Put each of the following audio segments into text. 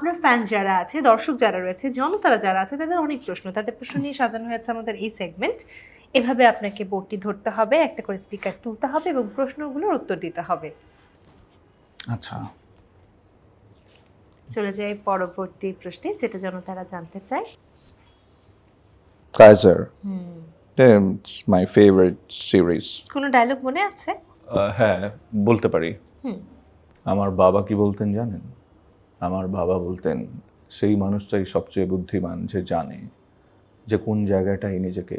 আপনার ফ্যান যারা আছে, দর্শক যারা রয়েছে, জনতারা যারা আছে, তাদের অনেক প্রশ্ন, তাদের প্রশ্ন নিয়ে সাজানো হয়েছে আমাদের এই সেগমেন্ট। এভাবে আপনাকে বোর্ডটি ধরতে হবে, একটা করে স্টিকার তুলতে হবে এবং প্রশ্নগুলোর উত্তর দিতে হবে। আচ্ছা, চলে যাই পরবর্তী প্রশ্নে, যেটা জনতারা জানতে চায়। Kaiser, it's my favourite series. কোনো ডায়লগ মনে আছে? হ্যাঁ, বলতে পারি। হুম। আমার বাবা কি বলতেন জানেন? আমার বাবা বলতেন, সেই মানুষটাই সবচেয়ে বুদ্ধিমান যে জানে যে কোন জায়গাটাই নিজেকে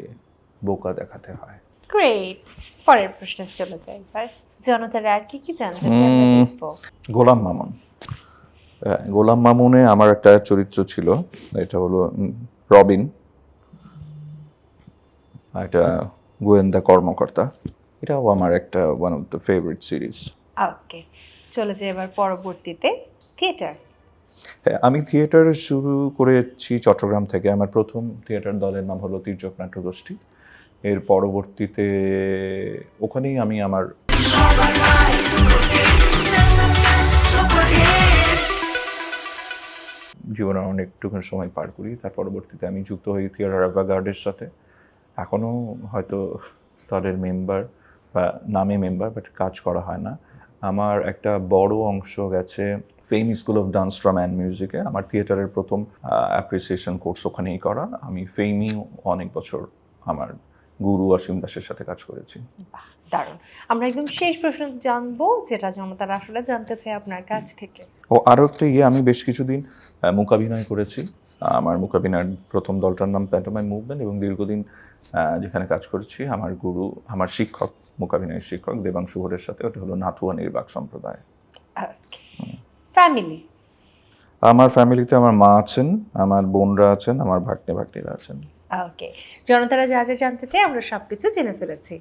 বোকা দেখাতে হয়। গ্রেট। পরের প্রশ্নে চলে যাই এবার। জনতারা আর কি কি জানতে চায় আমরা দেখবো। গোলাম মামুন। গোলাম মামুনে আমার একটা চরিত্র ছিল, এটা হলো রবিন, একটা গোয়েন্দা কর্মকর্তা। এটাও আমার একটা one of the favourite series. Okay, চলে যাই এবার পরবর্তীতে। থিয়েটার। হ্যাঁ, আমি থিয়েটার শুরু করেছি চট্টগ্রাম থেকে। আমার প্রথম থিয়েটার দলের নাম হলো তির্যক নাট্যগোষ্ঠী। এর পরবর্তীতে ওখানেই আমি আমার জীবনের অনেকটুকু সময় পার করি। তার পরবর্তীতে আমি যুক্ত হই থিয়েটার অ্যাভাগার্ডের সাথে। এখনও হয়তো দলের মেম্বার বা নামে মেম্বার, বাট কাজ করা হয় না। আমার একটা বড় অংশ গেছে fame school of dance drama and মিউজিকে। আমার থিয়েটারের প্রথম অ্যাপ্রিসিয়েশন কোর্স ওখানেই করা। আমি ফেমই অনেক বছর আমার গুরু অসীম দাসের সাথে কাজ করেছি। বাহ, দারুণ। আমরা একদম শেষ প্রশ্ন জানবো, যেটা জনতারা আসলে জানতে চায় আপনার কাছ থেকে। ও আরও একটা আমি বেশ কিছুদিন মূকাভিনয় করেছি। আমার মূকাভিনয়ের প্রথম দলটার নাম প্যান্টোমাইম মুভমেন্ট, এবং দীর্ঘদিন যেখানে কাজ করেছি আমার গুরু, আমার শিক্ষক, মূকাভিনয়ের শিক্ষক দেবাংশু ঘোরের সাথে। ওটা হলো নাথুয়া নির্বাক সম্প্রদায়। ফ্যামিলি। আমার ফ্যামিলিতে আমার মা আছেন, আমার বোনরা আছেন, আমার ভাগ্নে ভাগ্নিরা আছেন। ওকে, জনতারা যা যা জানতে চায় আমরা সবকিছু জেনে ফেলেছি।